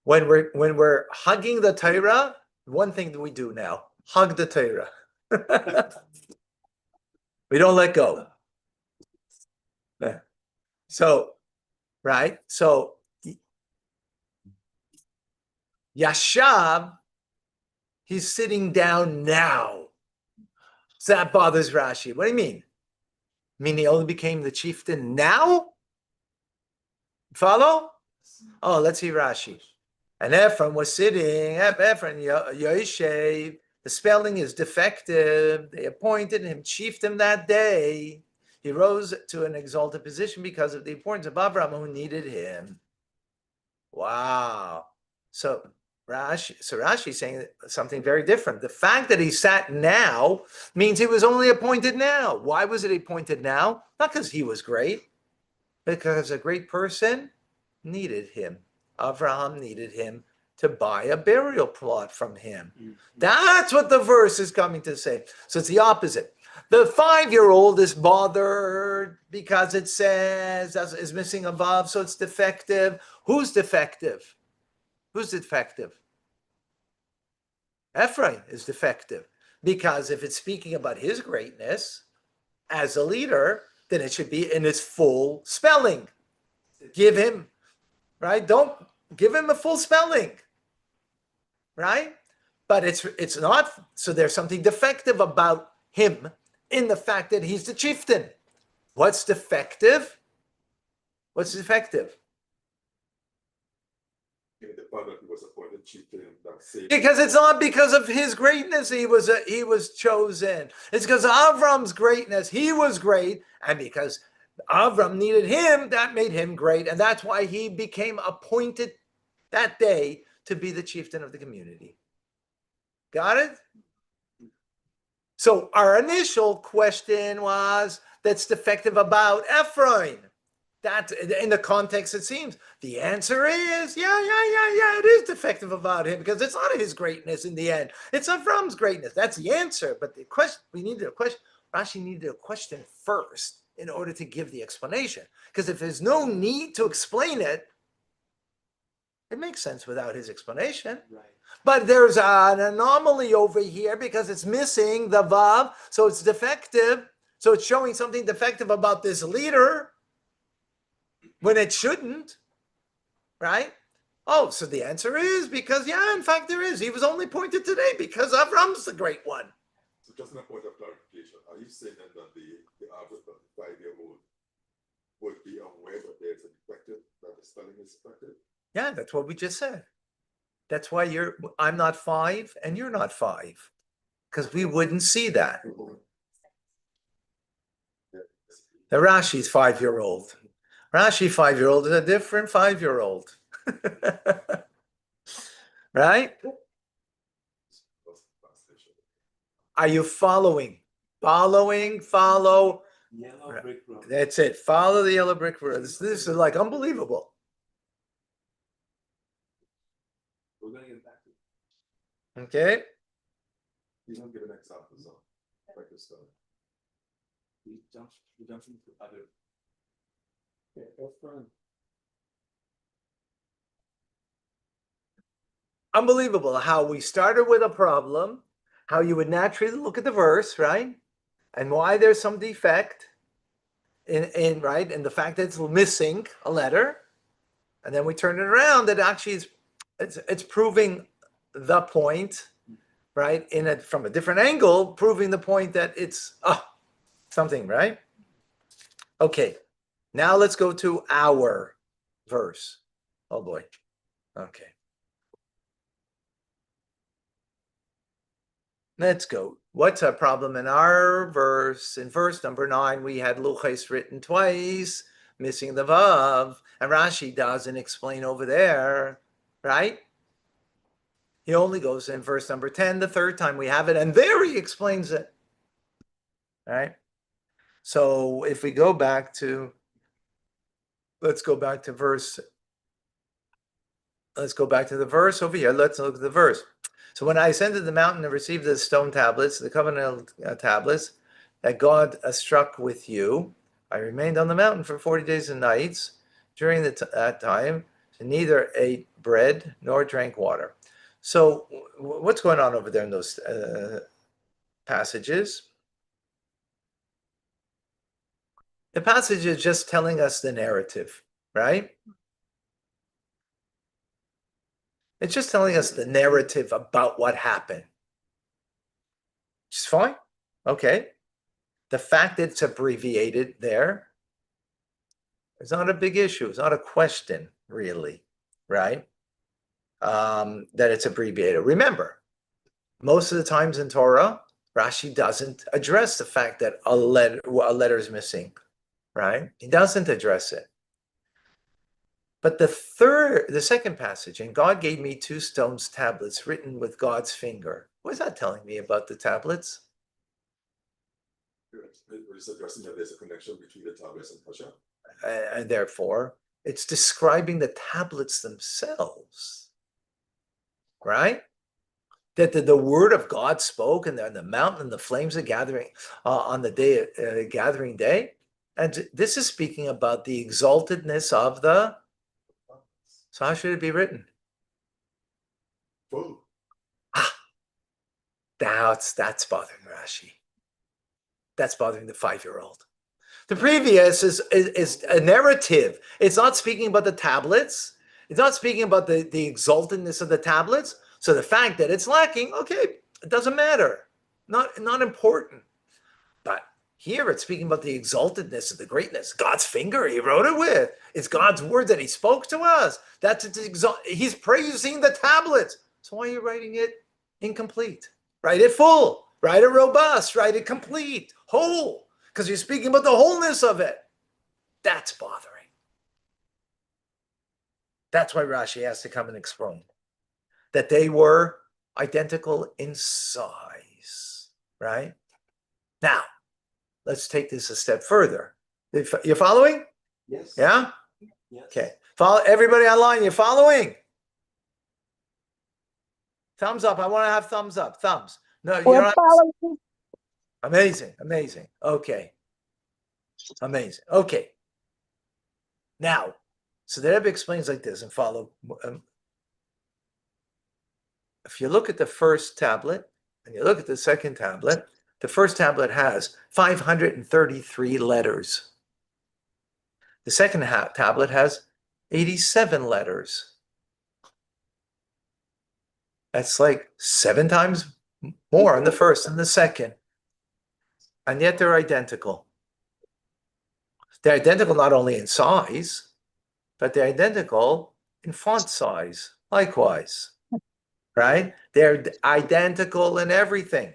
When we're hugging the Torah, one thing that we do now, hug the Torah. We don't let go. So, right? So Yashav, he's sitting down now. So that bothers Rashi. What do you mean? Mean he only became the chieftain now? Follow? Oh, let's see Rashi. And Ephraim was sitting, Ephraim, Yoshev, the spelling is defective. They appointed him chieftain that day. He rose to an exalted position because of the importance of Abraham who needed him. Wow. So Rashi is saying something very different. The fact that he sat now means he was only appointed now. Why was it appointed now? Not because he was great, because a great person needed him. Abraham needed him to buy a burial plot from him. That's what the verse is coming to say. So it's the opposite. The 5-year-old is bothered because it says is missing a vav, so it's defective. Who's defective? Who's defective? Ephraim is defective because if it's speaking about his greatness as a leader, then it should be in its full spelling. Give him, right? Don't give him a full spelling, right? But it's not, so there's something defective about him in the fact that he's the chieftain. What's defective? What's defective? The fact that he was appointed chieftain, because it's not because of his greatness he was chosen. It's because of Avram's greatness. He was great, and because Avram needed him, that made him great, and that's why he became appointed that day to be the chieftain of the community. Got it? So our initial question was that's defective about Ephraim. That in the context it seems. The answer is yeah, it is defective about him because it's not his greatness in the end. It's Avram's greatness. That's the answer. But the question, Rashi needed a question first in order to give the explanation. Because if there's no need to explain it, it makes sense without his explanation. Right. But there's an anomaly over here because it's missing the vav, so it's defective. So it's showing something defective about this leader when it shouldn't, right? Oh, so the answer is because, yeah, in fact, there is. He was only appointed today because Avram's the great one. So just a point of clarification, are you saying then that the average of the 5-year-old would be aware that there's a defective, that the spelling is defective? Yeah, that's what we just said. That's why I'm not 5 and you're not 5, because we wouldn't see that. The Rashi's 5-year-old. Rashi 5-year-old is a different 5-year-old. Right? Are you following? Follow. Yellow brick road. That's it. Follow the yellow brick road. This is like unbelievable. We're gonna get back to it. Okay? You don't give an example, so like this stuff. We jump into other. Yeah, that's fine. Unbelievable how we started with a problem, how you would naturally look at the verse, right? And why there's some defect in right, and the fact that it's missing a letter, and then we turn it around that actually it's proving the point, right? From a different angle, proving the point that it's something, right? Okay, now let's go to our verse. Oh boy. Okay. Let's go. What's our problem in our verse? In verse number 9, we had luches written twice, missing the vav, and Rashi doesn't explain over there. right? He only goes in verse number 10, the third time we have it, and there he explains it, right? So if we go back to, let's go back to the verse over here. Let's look at the verse. So when I ascended the mountain and received the stone tablets, the covenant tablets that God struck with you, I remained on the mountain for 40 days and nights. During that time, neither ate bread nor drank water. So what's going on over there in those passages? The passage is just telling us the narrative, right? It's just telling us the narrative about what happened. Which is fine. Okay. The fact that it's abbreviated there is not a big issue. It's not a question, really, right? That it's abbreviated. Remember, most of the times in Torah, Rashi doesn't address the fact that a letter is missing, right? He doesn't address it. But the second passage, and God gave me 2 stones tablets written with God's finger. What is that telling me about the tablets? It's addressing that there's a connection between the tablets and Pasha. And therefore, it's describing the tablets themselves, right? That the word of God spoke, and the mountain and the flames are gathering on the day, gathering day. And this is speaking about the exaltedness of the. So how should it be written? Full. That's bothering Rashi. That's bothering the 5-year-old. The previous is a narrative. It's not speaking about the tablets. It's not speaking about the exaltedness of the tablets. So the fact that it's lacking, okay, it doesn't matter. Not important. But here it's speaking about the exaltedness of the greatness. God's finger he wrote it with. It's God's word that he spoke to us. He's praising the tablets. So why are you writing it incomplete? Write it full. Write it robust. Write it complete. Whole. Because you're speaking about the wholeness of it. That's bothering. That's why Rashi has to come and explain that they were identical in size, right? Now, let's take this a step further. You following? Yes. Yeah? Yes. Okay. Follow everybody online. You following? Thumbs up. I want to have thumbs up. Thumbs. No, you We're don't have. following. Amazing. Amazing. Okay. Amazing. Okay. Now, so the Rebbe explains like this and follow. If you look at the first tablet and you look at the second tablet, the first tablet has 533 letters. The second tablet has 87 letters. That's like 7 times more on the first than the second. And yet they're identical. They're identical not only in size, but they're identical in font size, likewise. Right? They're identical in everything.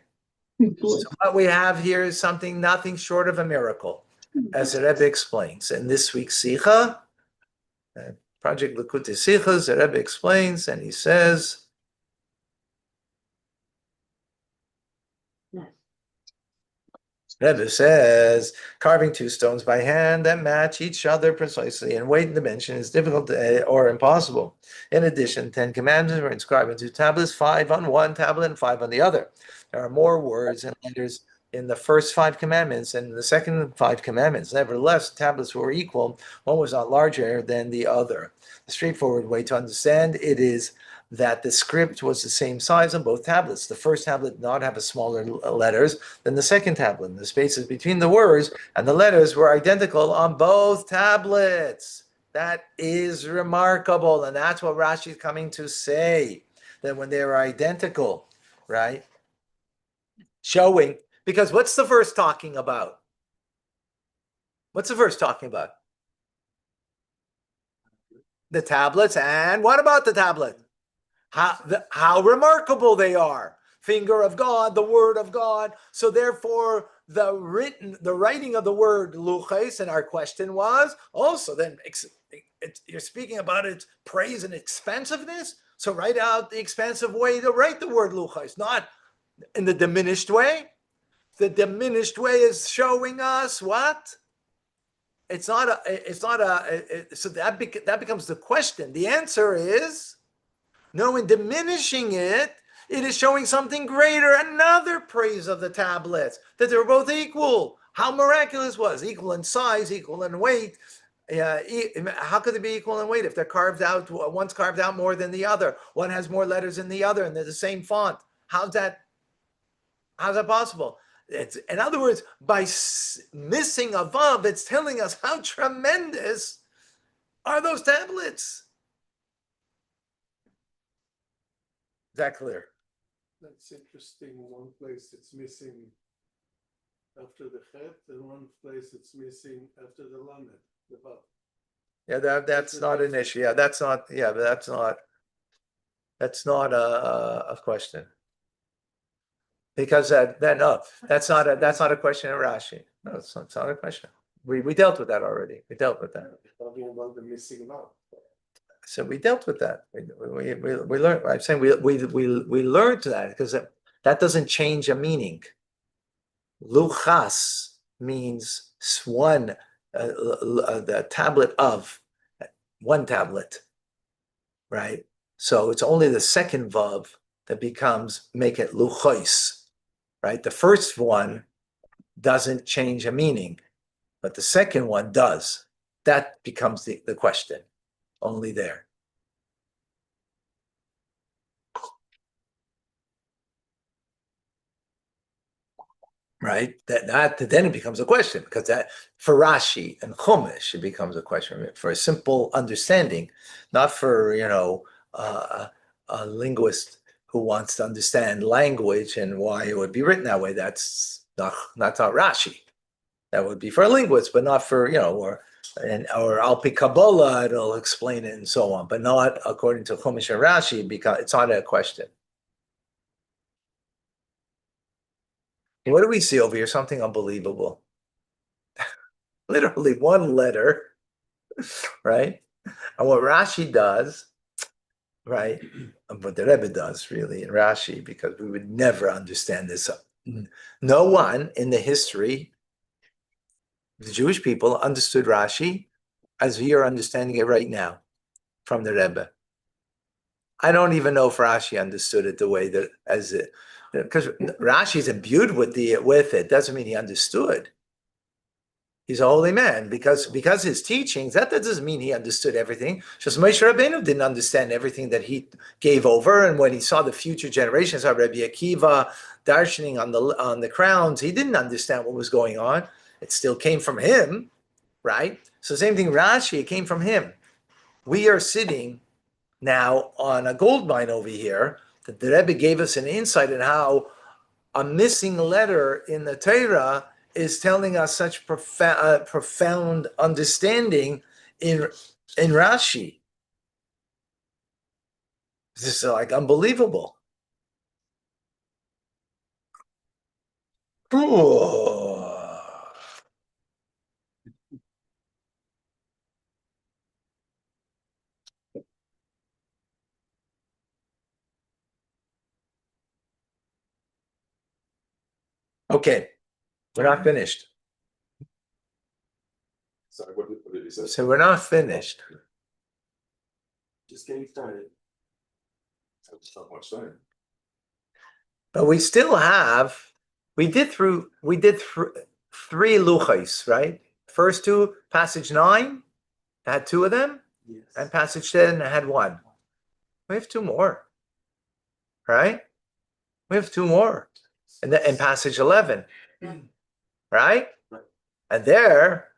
So what we have here is nothing short of a miracle, as the Rebbe explains. In this week's Sicha, Project Likutei Sichas, the Rebbe explains, and he says, Rebbe says, carving 2 stones by hand that match each other precisely in weight and dimension is difficult or impossible. In addition, 10 commandments were inscribed in 2 tablets, 5 on one tablet and 5 on the other. There are more words and letters in the first 5 commandments and in the second 5 commandments. Nevertheless, tablets were equal. One was not larger than the other. The straightforward way to understand it is that the script was the same size on both tablets. The first tablet did not have smaller letters than the second tablet. The spaces between the words and the letters were identical on both tablets. That is remarkable. And that's what Rashi is coming to say, that when they were identical, right? Showing, because what's the verse talking about? What's the verse talking about? The tablets. And what about the tablet? How remarkable they are. Finger of God, the word of God. So therefore, the writing of the word luches, and our question was also then you're speaking about its praise and expansiveness. So write out the expansive way to write the word luchais, not in the diminished way. The diminished way is showing us what? It's not so that becomes the question. The answer is no, in diminishing it, it is showing something greater, another praise of the tablets, that they're both equal. How miraculous was equal in size, equal in weight. How could they be equal in weight if they're carved out? One's carved out more than the other. One has more letters than the other, and they're the same font. How's that possible? In other words, by missing a vav, it's telling us how tremendous are those tablets. Is that clear? That's interesting. One place it's missing after the chet, and one place it's missing after the lamed, the vav. Yeah, that's not an issue. Yeah, that's not. Yeah, but that's not a question. Because no, that's not a question of Rashi. No, it's not a question. We dealt with that already. We dealt with that. Talking about the missing vav. So we dealt with that. We learned. I'm saying we learned that because that doesn't change a meaning. Luchas means one, the tablet of one tablet, right? So it's only the second vav that becomes make it luchos, right? The first one doesn't change a meaning, but the second one does. That becomes the question. Only there. Right? That then it becomes a question because that for Rashi and Chumash it becomes a question for a simple understanding, not for a linguist who wants to understand language and why it would be written that way. That's not Rashi. That would be for a linguist, but not for or Alpi Kabbalah, it'll explain it and so on, but not according to Chumash and Rashi because it's not a question. What do we see over here? Something unbelievable. Literally one letter, right? And what Rashi does, right? And what the Rebbe does really in Rashi, because we would never understand this. No one in the history, the Jewish people understood Rashi as we are understanding it right now from the Rebbe. I don't even know if Rashi understood it the way that as it, because Rashi is imbued with it doesn't mean he understood. He's a holy man because his teachings, that doesn't mean he understood everything. Just Moshe Rabbeinu didn't understand everything that he gave over, and when he saw the future generations of Rabbi Akiva darshaning on the crowns, he didn't understand what was going on. It still came from him, right? So same thing, Rashi, it came from him. We are sitting now on a gold mine over here that the Rebbe gave us an insight in how a missing letter in the Torah is telling us such profound understanding in Rashi. This is like unbelievable. Okay, we're not finished. Sorry, what did he say? So we're not finished. Just getting started. That's not much time. But we still have, we did three luchos, right? First two, passage 9, had 2 of them, Yes. and passage 10 had 1. We have 2 more, right? We have 2 more. And then in passage 11, right? Right. And they're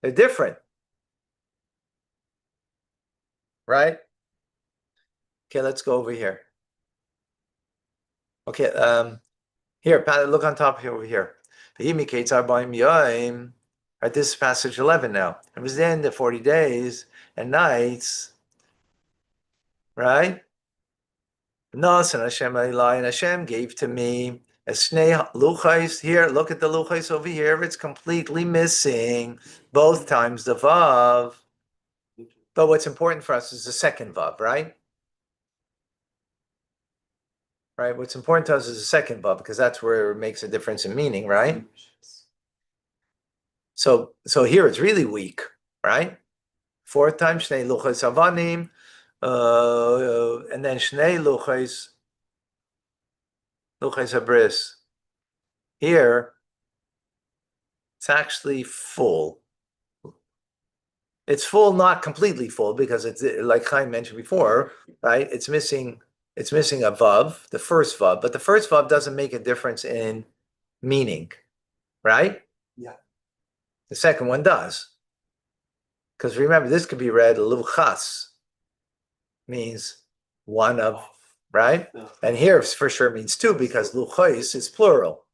different, right? Okay, let's go over here. Okay, here, look on top here over here. Right, this is passage 11 now. It was then the 40 days and nights, right? Nas and Hashem Eli, and Hashem gave to me a snei luchais. Here, look at the luchais over here. It's completely missing both times the vav. But what's important for us is the second vav, right? Right. What's important to us is the second vav because that's where it makes a difference in meaning, right? So here it's really weak, right? Fourth time shnei luchos avanim, and then shnei luchos habris. Here, it's actually full. It's full, not completely full, because it's like Chaim mentioned before, right? It's missing a vav, the first vav, but the first vav doesn't make a difference in meaning, right? Yeah. The second one does. Because remember, this could be read luchas, means one of, right? Yeah. And here for sure means two because luchos is plural,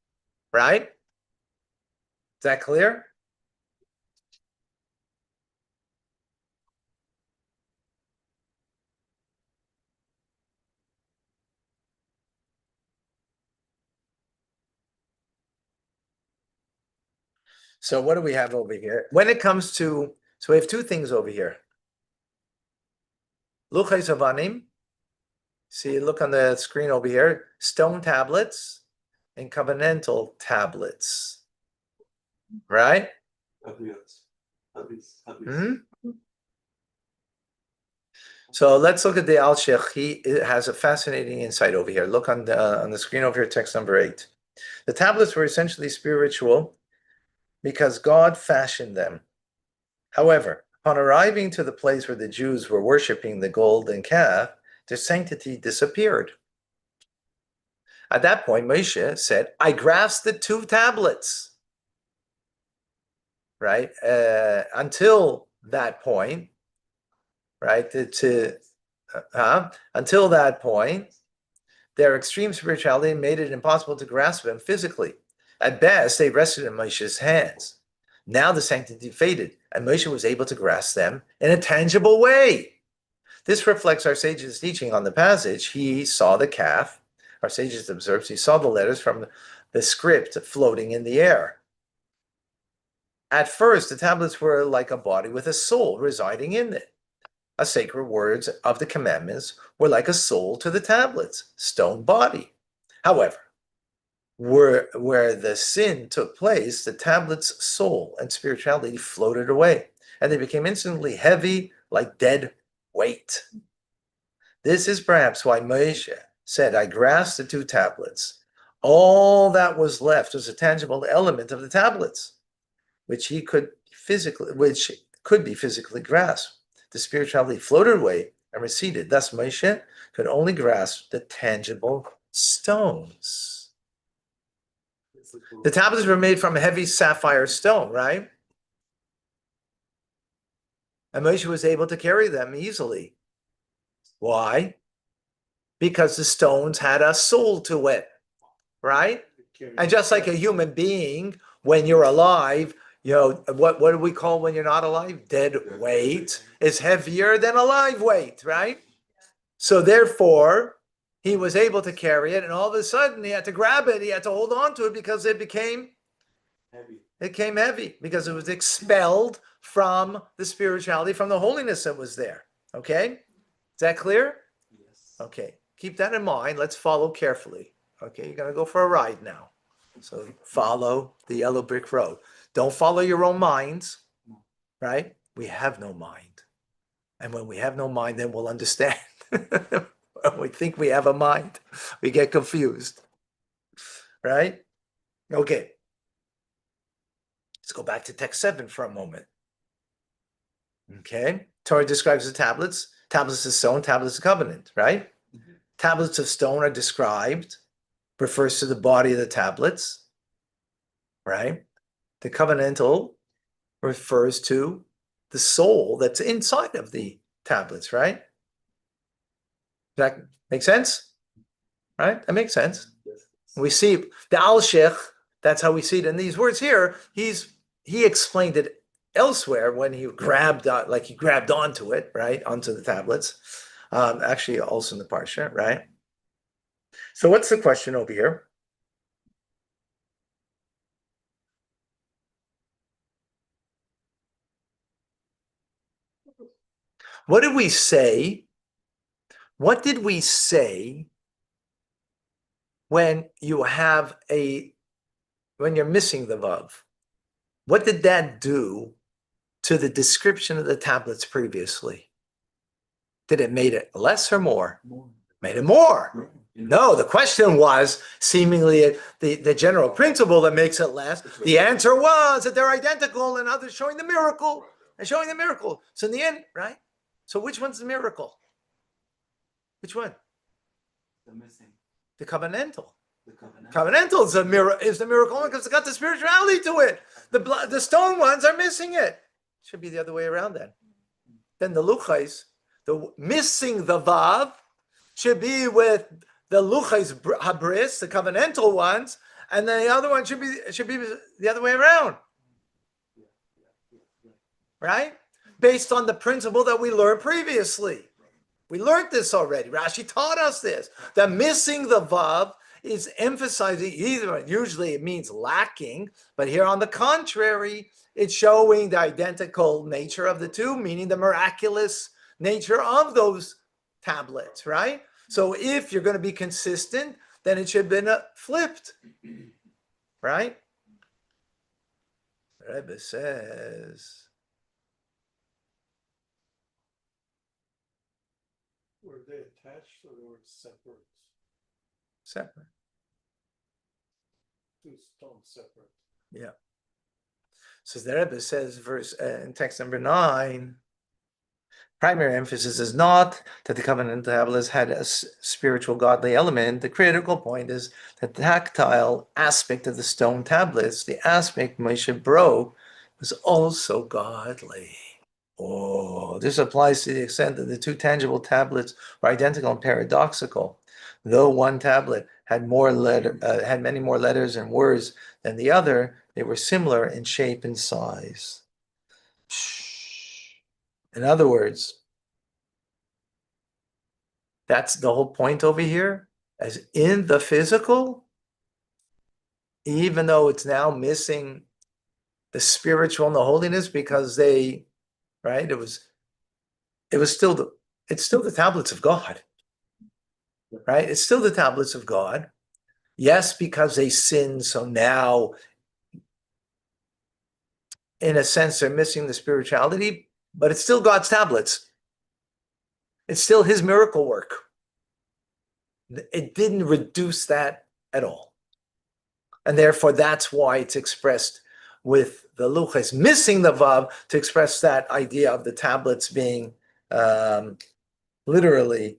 right? Is that clear? So what do we have over here? When it comes to, so we have two things over here. Luchos avanim. See, look on the screen over here. Stone tablets and covenantal tablets. Right? Hmm? So let's look at the Al Sheikh. He has a fascinating insight over here. Look on the screen over here, text number 8. The tablets were essentially spiritual because God fashioned them. However, upon arriving to the place where the Jews were worshiping the golden calf, their sanctity disappeared. At that point, Moshe said, I grasped the two tablets. Right? Until that point, right? Until that point, their extreme spirituality made it impossible to grasp them physically. At best, they rested in Moshe's hands. Now the sanctity faded, and Moshe was able to grasp them in a tangible way. This reflects our sages' teaching on the passage. He saw the calf. Our sages observed he saw the letters from the script floating in the air. At first, the tablets were like a body with a soul residing in it. The sacred words of the commandments were like a soul to the tablets, stone body. However, where the sin took place, the tablets' soul and spirituality floated away, and they became instantly heavy like dead weight. This is perhaps why Moshe said, I grasped the two tablets. All that was left was a tangible element of the tablets, which could be physically grasped. The spirituality floated away and receded. Thus, Moshe could only grasp the tangible stones. The tablets were made from heavy sapphire stone, right? And Moshe was able to carry them easily. Why? Because the stones had a soul to it, right? And just like a human being, when you're alive, what do we call when you're not alive? Dead weight is heavier than alive weight, right? So therefore, he was able to carry it, and all of a sudden he had to grab it, he had to hold on to it because it became heavy. It came heavy because it was expelled from the spirituality, from the holiness that was there. Okay? Is that clear? Yes. Okay. Keep that in mind. Let's follow carefully. Okay, you're gonna go for a ride now. So follow the yellow brick road. Don't follow your own minds, right? We have no mind. And when we have no mind, then we'll understand. When we think we have a mind, we get confused, right? Okay. Let's go back to text 7 for a moment. Okay. Torah describes the tablets. Tablets of stone, tablets of covenant, right? Mm-hmm. Tablets of stone are described, refers to the body of the tablets, right? The covenantal refers to the soul that's inside of the tablets, right? Does that make sense? Right? That makes sense. We see the Al Sheikh, that's how we see it in these words here. He explained it elsewhere when he grabbed onto it, right? Onto the tablets. Actually, also in the Parsha, right? So what's the question over here? What did we say? What did we say when you have when you're missing the vav? What did that do to the description of the tablets previously? Did it made it less or more? Made it more. No, the question was seemingly the general principle that makes it less. The answer was that they're identical and others showing the miracle and showing the miracle. So in the end, right? So which one's the miracle? Which one? The missing, The covenantal. the covenant. Covenantal is the miracle one because it's got the spirituality to it. The stone ones are missing it. Should be the other way around then. Then the luchais, the missing the vav, should be with the luchais habris, the covenantal ones, and the other one should be the other way around. Right? Based on the principle that we learned previously. We learned this already. Rashi taught us this. That missing the vav is emphasizing either, usually it means lacking, but here on the contrary, it's showing the identical nature of the two, meaning the miraculous nature of those tablets, right? So if you're going to be consistent, then it should have been flipped, right? The Rebbe says, Were they attached or they were separate? separate. Two stones separate. Yeah. So the Rebbe says, in text number 9, primary emphasis is not that the covenant tablets had a spiritual godly element. The critical point is that the tactile aspect of the stone tablets, the aspect Moshe broke, was also godly. Oh, this applies to the extent that the two tangible tablets were identical and paradoxical. Though one tablet had had many more letters and words than the other, they were similar in shape and size. In other words, that's the whole point over here. As in the physical, even though it's now missing the spiritual and the holiness because right? It's still the tablets of God, right? It's still the tablets of God. Yes, because they sinned, so now, in a sense, they're missing the spirituality, but it's still God's tablets. It's still His miracle work. It didn't reduce that at all. And therefore, that's why it's expressed with the luchas, missing the vav to express that idea of the tablets being literally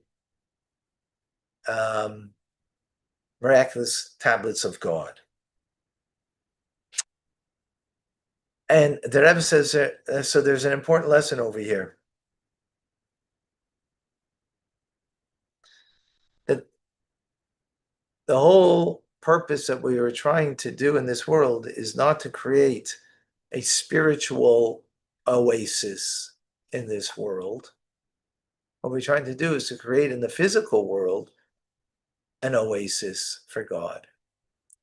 miraculous tablets of God. And the Rebbe says, so there's an important lesson over here. That the whole purpose that we are trying to do in this world is not to create a spiritual oasis in this world. What we're trying to do is to create in the physical world an oasis for God.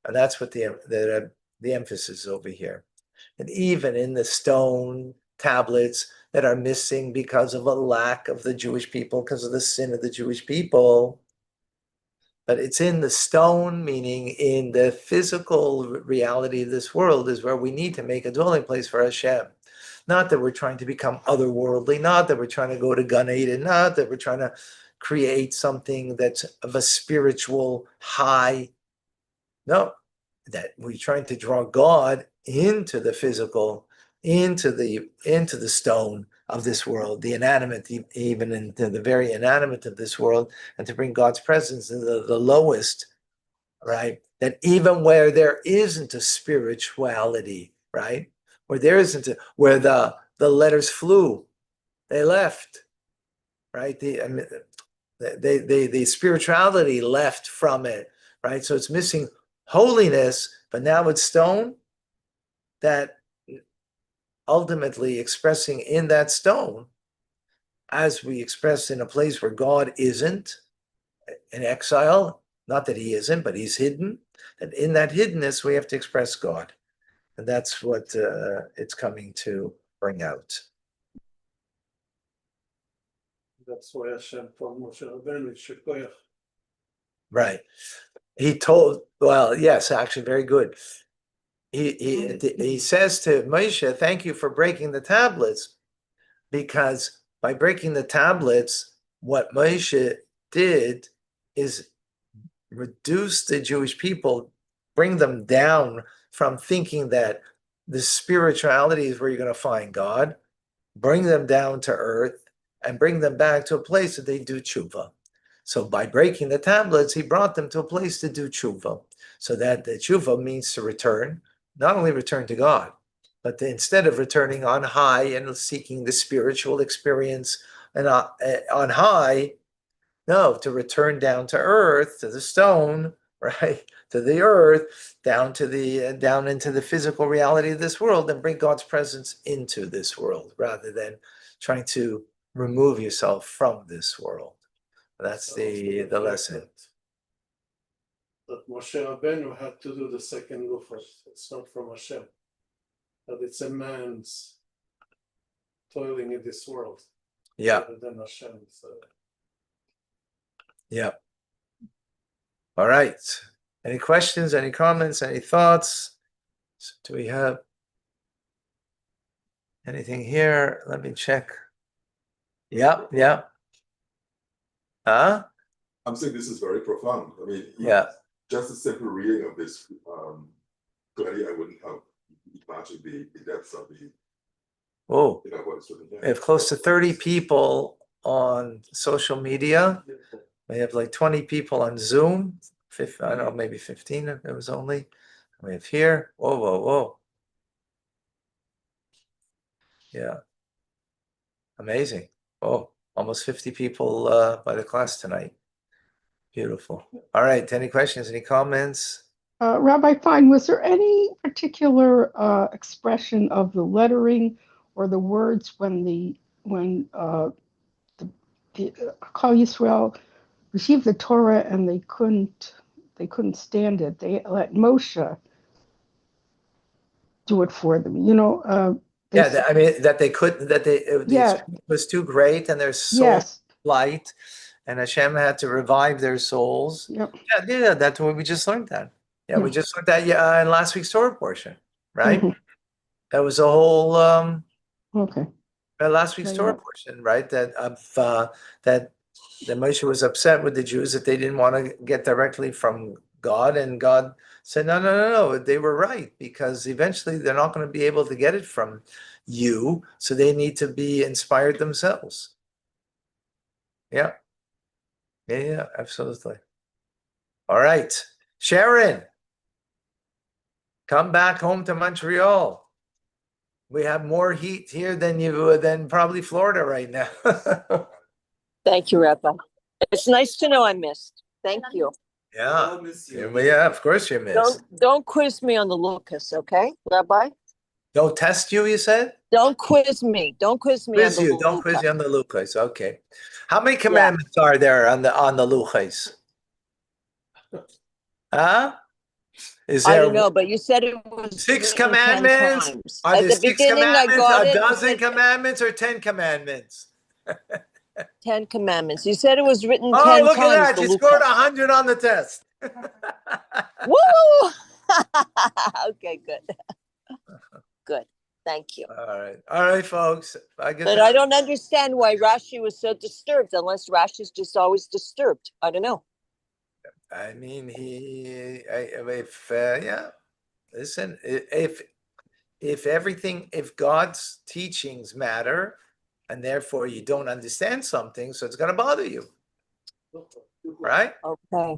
And that's what the emphasis is over here. And even in the stone tablets that are missing because of a lack of the Jewish people, because of the sin of the Jewish people, but it's in the stone, meaning in the physical reality of this world is where we need to make a dwelling place for Hashem. Not that we're trying to become otherworldly, not that we're trying to go to Gan Eden, not that we're trying to create something that's of a spiritual high. No, that we're trying to draw God into the physical, into the stone of this world, the inanimate, even into the very inanimate of this world, and to bring God's presence in the lowest, right? That even where there isn't a spirituality, right? Where there isn't where the letters flew, they left, right? The spirituality left from it, right? So it's missing holiness, but now it's stone, that ultimately expressing in that stone, as we express in a place where God isn't, in exile, not that He isn't, but He's hidden, and in that hiddenness we have to express God. And that's what it's coming to bring out. That's why Hashem told Moshe Rabbeinu, Shekoyach. Right. He told, well, yes, actually, very good. He says to Moshe, thank you for breaking the tablets, because by breaking the tablets, what Moshe did is reduce the Jewish people, bring them down from thinking that the spirituality is where you're going to find God, bring them down to earth, and bring them back to a place that they do tshuva. So by breaking the tablets, he brought them to a place to do tshuva. So that the tshuva means to return, not only return to God, but instead of returning on high and seeking the spiritual experience and on high, no, to return down to earth, to the stone, right, to the earth, down into the physical reality of this world, and bring God's presence into this world, rather than trying to remove yourself from this world. That's the lesson. That Moshe Rabbeinu had to do the second luchos. It's not from Hashem. That it's a man's toiling in this world. Yeah. Rather than Hashem. So. Yeah. All right. Any questions? Any comments? Any thoughts? Do we have anything here? Let me check. Yeah. Yeah. Huh? I'm saying this is very profound. I mean, Yeah. Just a simple reading of this, clearly I wouldn't have imagined the depths of the, Oh, what is written here. we have close to 30 people on social media. We have like 20 people on Zoom. I don't know, maybe 15 if it was only. We have here. Whoa, whoa, whoa. Yeah. Amazing. Oh, almost 50 people by the class tonight. Beautiful. All right. Any questions? Any comments? Rabbi Fine, was there any particular expression of the lettering or the words when the Kol Yisrael received the Torah and they couldn't stand it? They let Moshe do it for them. You know. I mean that they couldn't. It was too great, and their soul light, and Hashem had to revive their souls. Yep. Yeah. That's what we just learned. That. Yeah, we just learned that. In last week's Torah portion, right? Mm-hmm. That was a whole. Okay. Last week's Torah portion, right? That Moshe was upset with the Jews that they didn't want to get directly from God, and God said, no, they were right, because eventually they're not going to be able to get it from you, so they need to be inspired themselves. Yeah, absolutely. All right, Sharon, come back home to Montreal. We have more heat here than probably Florida right now. Thank you, Rabbi. It's nice to know I missed. Thank you. Yeah. Yeah, of course you missed. Don't quiz me on the Lucas, okay, Rabbi? Don't test you, you said? Don't quiz me. Don't quiz me. Don't quiz you on the Lucas. Okay. How many commandments are there on the Lucas? Huh? Is there? I don't know, but you said it was 6 commandments. Are there 6 commandments? A dozen commandments or 10 commandments? 10 commandments. You said it was written 10 times. Oh, look at that. You scored 100 on the test. Woo! Okay, good. Good. Thank you. All right, folks. But I don't understand why Rashi was so disturbed, unless Rashi's just always disturbed. I don't know. I mean, listen, if God's teachings matter, and therefore you don't understand something, so it's going to bother you. Right? Okay.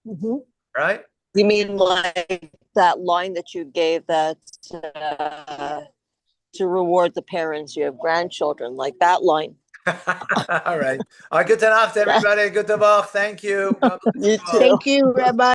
Mm-hmm. Right? You mean like that line that you gave that to reward the parents, you have grandchildren, like that line. All right. Good enough to everybody. Good to Thank you. You too. Thank you, Rabbi.